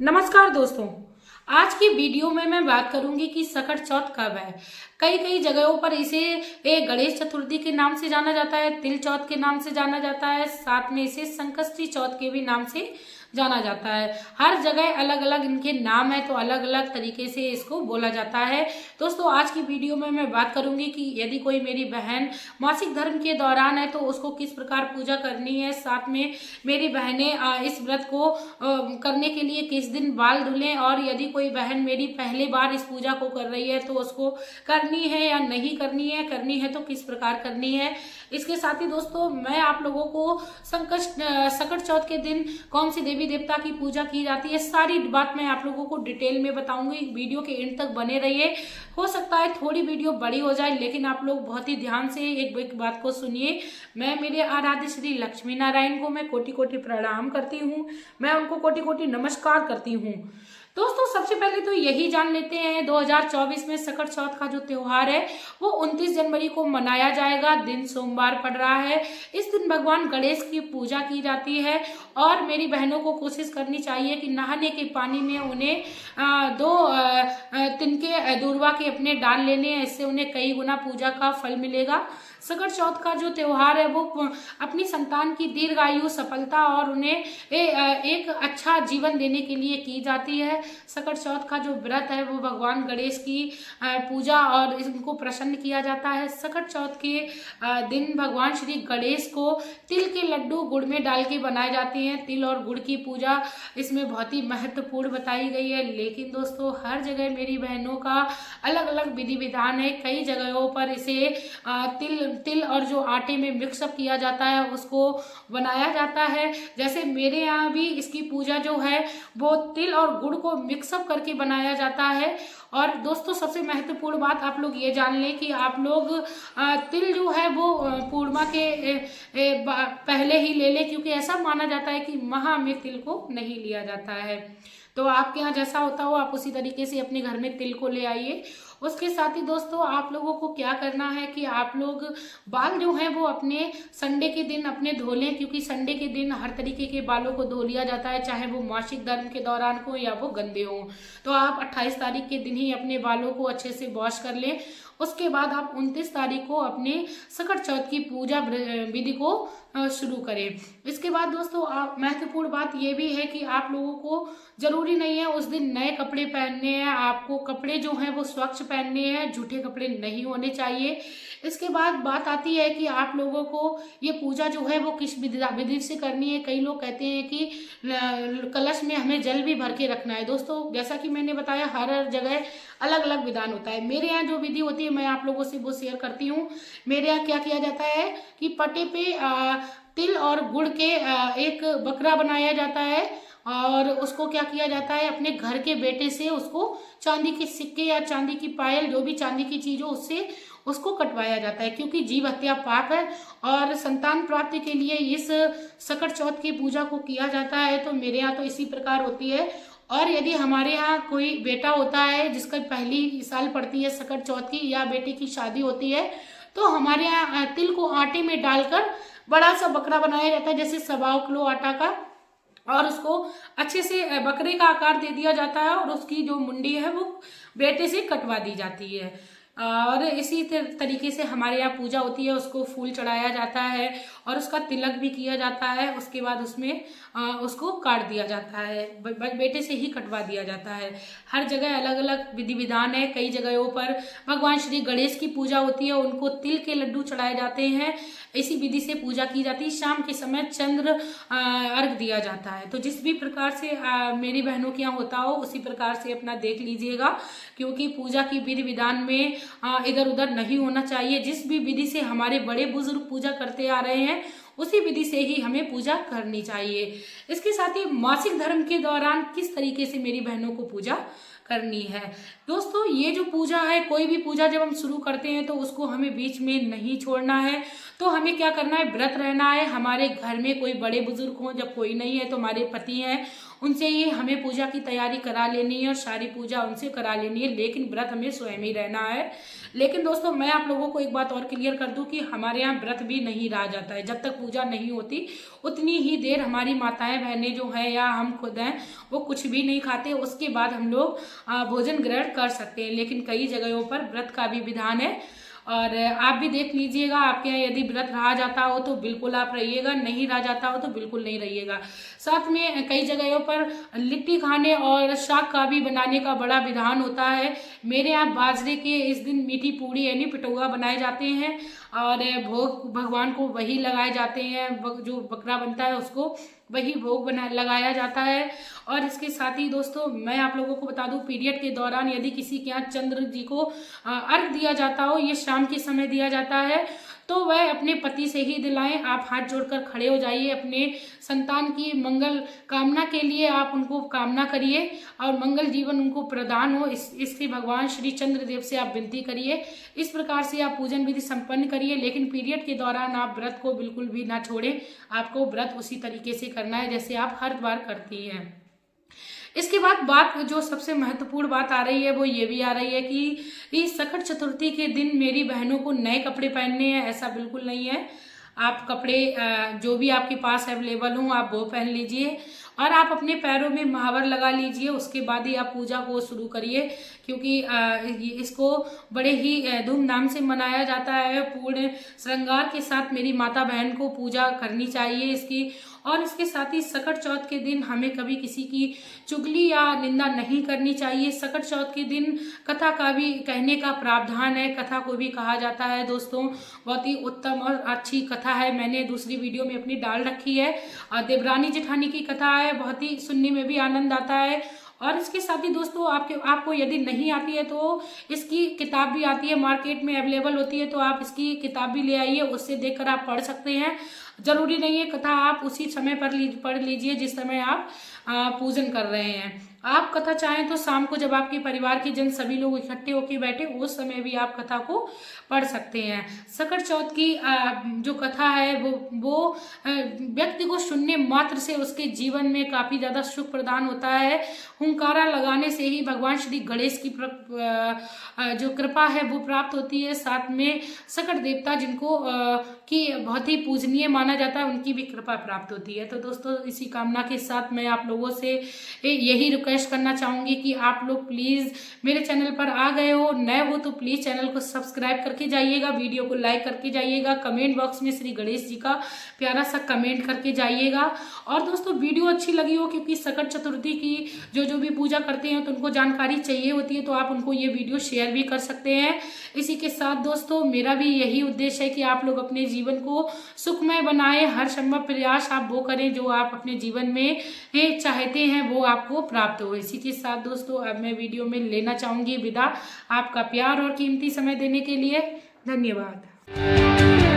नमस्कार दोस्तों। आज की वीडियो में मैं बात करूंगी कि सकट चौथ कब है। कई कई जगहों पर इसे गणेश चतुर्थी के नाम से जाना जाता है, तिल चौथ के नाम से जाना जाता है, साथ में इसे संकष्टी चौथ के भी नाम से जाना जाता है। हर जगह अलग अलग इनके नाम है, तो अलग अलग तरीके से इसको बोला जाता है। दोस्तों, आज की वीडियो में मैं बात करूंगी कि यदि कोई मेरी बहन मासिक धर्म के दौरान है तो उसको किस प्रकार पूजा करनी है। साथ में मेरी बहनें इस व्रत को करने के लिए किस दिन बाल धुलें, और यदि कोई बहन मेरी पहली बार इस पूजा को कर रही है तो उसको करनी है या नहीं करनी है तो किस प्रकार करनी है। इसके साथ ही दोस्तों, मैं आप लोगों को सकट चौथ के दिन कौन सी देवी देवता की पूजा की जाती है, सारी बात मैं आप लोगों को डिटेल में बताऊंगी। वीडियो के एंड तक बने रहिए। हो सकता है थोड़ी वीडियो बड़ी हो जाए, लेकिन आप लोग बहुत ही ध्यान से एक बात को सुनिए। मैं मेरे आराध्य श्री लक्ष्मी नारायण को मैं कोटि कोटि प्रणाम करती हूँ, मैं उनको कोटि कोटि नमस्कार करती हूँ। दोस्तों, सबसे पहले तो यही जान लेते हैं 2024 में सकट चौथ का जो त्योहार है वो 29 जनवरी को मनाया जाएगा। दिन सोमवार पड़ रहा है। इस दिन भगवान गणेश की पूजा की जाती है, और मेरी बहनों को कोशिश करनी चाहिए कि नहाने के पानी में उन्हें दो तिनके दूर्वा के अपने डाल लेने हैं। इससे उन्हें कई गुना पूजा का फल मिलेगा। सकट चौथ का जो त्योहार है वो अपनी संतान की दीर्घायु, सफलता और उन्हें एक अच्छा जीवन देने के लिए की जाती है। सकट चौथ का जो व्रत है वो भगवान गणेश की पूजा और इनको प्रसन्न किया जाता है। सकट चौथ के दिन भगवान श्री गणेश को तिल के लड्डू गुड़ में डाल के बनाए जाते हैं। तिल और गुड़ की पूजा इसमें बहुत ही महत्वपूर्ण बताई गई है। लेकिन दोस्तों, हर जगह मेरी बहनों का अलग अलग विधि विधान है। कई जगहों पर इसे तिल और जो आटे में मिक्सअप किया जाता है उसको बनाया जाता है। जैसे मेरे यहाँ भी इसकी पूजा जो है वो तिल और गुड़ को मिक्सअप करके बनाया जाता है। और दोस्तों, सबसे महत्वपूर्ण बात आप लोग ये जान लें कि आप लोग तिल जो है वो पूर्णिमा के पहले ही ले लें, क्योंकि ऐसा माना जाता है कि महा में तिल को नहीं लिया जाता है। तो आपके यहाँ जैसा होता हो आप उसी तरीके से अपने घर में तिल को ले आइए। उसके साथ ही दोस्तों, आप लोगों को क्या करना है कि आप लोग बाल जो हैं वो अपने संडे के दिन अपने धो लें, क्योंकि संडे के दिन हर तरीके के बालों को धो लिया जाता है, चाहे वो मासिक धर्म के दौरान को या वो गंदे हों। तो आप 28 तारीख के दिन ही अपने बालों को अच्छे से वॉश कर लें। उसके बाद आप 29 तारीख को अपने सकट चौथ की पूजा विधि को शुरू करें। इसके बाद दोस्तों, महत्वपूर्ण बात यह भी है कि आप लोगों को जरूरी नहीं है उस दिन नए कपड़े पहनने हैं। आपको कपड़े जो हैं वो स्वच्छ पहनने हैं, झूठे कपड़े नहीं होने चाहिए। इसके बाद बात आती है कि आप लोगों को ये पूजा जो है वो किस विधि से करनी है। कई लोग कहते हैं कि कलश में हमें जल भी भर के रखना है। दोस्तों, जैसा कि मैंने बताया, हर जगह अलग अलग विधान होता है। मेरे यहाँ जो विधि होती है मैं आप लोगों से वो शेयर करती हूँ। मेरे यहाँ क्या किया जाता है कि पटे पे तिल और गुड़ के एक बकरा बनाया जाता है, और उसको क्या किया जाता है, अपने घर के बेटे से उसको चांदी के सिक्के या चांदी की पायल, जो भी चांदी की चीज हो, उससे उसको कटवाया जाता है, क्योंकि जीव हत्या पाप है और संतान प्राप्ति के लिए इस सकट चौथ की पूजा को किया जाता है। तो मेरे यहाँ तो इसी प्रकार होती है। और यदि हमारे यहाँ कोई बेटा होता है जिसका पहली साल पड़ती है सकट चौथ की, या बेटे की शादी होती है, तो हमारे यहाँ तिल को आटे में डालकर बड़ा सा बकरा बनाया जाता है, जैसे 1.25 किलो आटा का, और उसको अच्छे से बकरे का आकार दे दिया जाता है, और उसकी जो मुंडी है वो बेटे से कटवा दी जाती है। और इसी तरीके से हमारे यहाँ पूजा होती है। उसको फूल चढ़ाया जाता है और उसका तिलक भी किया जाता है। उसके बाद उसमें उसको काट दिया जाता है, बेटे से ही कटवा दिया जाता है। हर जगह अलग अलग विधि विधान है। कई जगहों पर भगवान श्री गणेश की पूजा होती है, उनको तिल के लड्डू चढ़ाए जाते हैं। इसी विधि से पूजा की जाती है। शाम के समय चंद्र अर्घ दिया जाता है। तो जिस भी प्रकार से मेरी बहनों के यहाँ होता हो उसी प्रकार से अपना देख लीजिएगा, क्योंकि पूजा की विधि विधान में इधर उधर नहीं होना चाहिए। जिस भी विधि से हमारे बड़े बुजुर्ग पूजा करते आ रहे हैं उसी विधि से ही हमें पूजा करनी चाहिए। इसके साथ ही मासिक धर्म के दौरान किस तरीके से मेरी बहनों को पूजा करनी है। दोस्तों, ये जो पूजा है, कोई भी पूजा जब हम शुरू करते हैं तो उसको हमें बीच में नहीं छोड़ना है। तो हमें क्या करना है, व्रत रहना है। हमारे घर में कोई बड़े बुजुर्ग हों, जब कोई नहीं है तो हमारे पति हैं, उनसे ही हमें पूजा की तैयारी करा लेनी है और सारी पूजा उनसे करा लेनी है, लेकिन व्रत हमें स्वयं ही रहना है। लेकिन दोस्तों मैं आप लोगों को एक बात और क्लियर कर दूं कि हमारे यहाँ व्रत भी नहीं रहा जाता है। जब तक पूजा नहीं होती उतनी ही देर हमारी माताएं बहनें जो हैं या हम खुद हैं वो कुछ भी नहीं खाते, उसके बाद हम लोग भोजन ग्रहण कर सकते हैं। लेकिन कई जगहों पर व्रत का भी विधान है और आप भी देख लीजिएगा, आपके यहाँ यदि व्रत रहा जाता हो तो बिल्कुल आप रहिएगा, नहीं रहा जाता हो तो बिल्कुल नहीं रहिएगा। साथ में कई जगहों पर लिट्टी खाने और शाक का भी बनाने का बड़ा विधान होता है। मेरे यहाँ बाजरे के इस दिन मीठी पूड़ी यानी पिटौआ बनाए जाते हैं और भोग भगवान को वही लगाए जाते हैं, जो बकरा बनता है उसको वही भोग लगाया जाता है। और इसके साथ ही दोस्तों मैं आप लोगों को बता दूं, पीरियड के दौरान यदि किसी के यहाँ चंद्र जी को अर्घ दिया जाता हो, ये शाम के समय दिया जाता है, तो वह अपने पति से ही दिलाएं। आप हाथ जोड़कर खड़े हो जाइए, अपने संतान की मंगल कामना के लिए आप उनको कामना करिए और मंगल जीवन उनको प्रदान हो, इसके भगवान श्री चंद्रदेव से आप विनती करिए। इस प्रकार से आप पूजन विधि संपन्न करिए। लेकिन पीरियड के दौरान आप व्रत को बिल्कुल भी ना छोड़ें, आपको व्रत उसी तरीके से करना है जैसे आप हर बार करती हैं। इसके बाद बात जो सबसे महत्वपूर्ण बात आ रही है वो ये भी आ रही है कि इस सकट चतुर्थी के दिन मेरी बहनों को नए कपड़े पहनने हैं। ऐसा बिल्कुल नहीं है। आप कपड़े जो भी आपके पास अवेलेबल हो आप वो पहन लीजिए और आप अपने पैरों में महावर लगा लीजिए। उसके बाद ही आप पूजा को शुरू करिए, क्योंकि इसको बड़े ही धूमधाम से मनाया जाता है। पूर्ण श्रृंगार के साथ मेरी माता बहन को पूजा करनी चाहिए इसकी। और इसके साथ ही सकट चौथ के दिन हमें कभी किसी की चुगली या निंदा नहीं करनी चाहिए। सकट चौथ के दिन कथा का भी कहने का प्रावधान है, कथा को भी कहा जाता है। दोस्तों बहुत ही उत्तम और अच्छी कथा है, मैंने दूसरी वीडियो में अपनी डाल रखी है। देवरानी जेठानी की कथा है, बहुत ही सुनने में भी आनंद आता है। और इसके साथ ही दोस्तों आपको यदि नहीं आती है तो इसकी किताब भी आती है, मार्केट में अवेलेबल होती है, तो आप इसकी किताब भी ले आइए, उससे देखकर आप पढ़ सकते हैं। जरूरी नहीं है कथा आप उसी समय पर पढ़ लीजिए जिस समय आप पूजन कर रहे हैं। आप कथा चाहें तो शाम को जब आपके परिवार के जन सभी लोग इकट्ठे होकर बैठे उस समय भी आप कथा को पढ़ सकते हैं। सकट चौथ की जो कथा है वो व्यक्ति को सुनने मात्र से उसके जीवन में काफी ज्यादा सुख प्रदान होता है। हुंकारा लगाने से ही भगवान श्री गणेश की जो कृपा है वो प्राप्त होती है। साथ में सकट देवता जिनको की बहुत ही पूजनीय माना जाता है उनकी भी कृपा प्राप्त होती है। तो दोस्तों इसी कामना के साथ मैं आप लोगों से यही रिक्वेस्ट करना चाहूंगी कि आप लोग प्लीज मेरे चैनल पर आ गए हो, नए हो तो प्लीज चैनल को सब्सक्राइब करके जाइएगा, वीडियो को लाइक करके जाइएगा, कमेंट बॉक्स में श्री गणेश जी का प्यारा सा कमेंट करके जाइएगा। और दोस्तों वीडियो अच्छी लगी हो, क्योंकि सकट चतुर्थी की जो भी पूजा करते हैं तो उनको जानकारी चाहिए होती है, तो आप उनको ये वीडियो शेयर भी कर सकते हैं। इसी के साथ दोस्तों मेरा भी यही उद्देश्य है कि आप लोग अपने जीवन को सुखमय बनाएं, हर संभव प्रयास आप वो करें जो आप अपने जीवन में चाहते हैं वो आपको प्राप्त हो। इसी के साथ दोस्तों अब मैं वीडियो में लेना चाहूंगी विदा। आपका प्यार और कीमती समय देने के लिए धन्यवाद।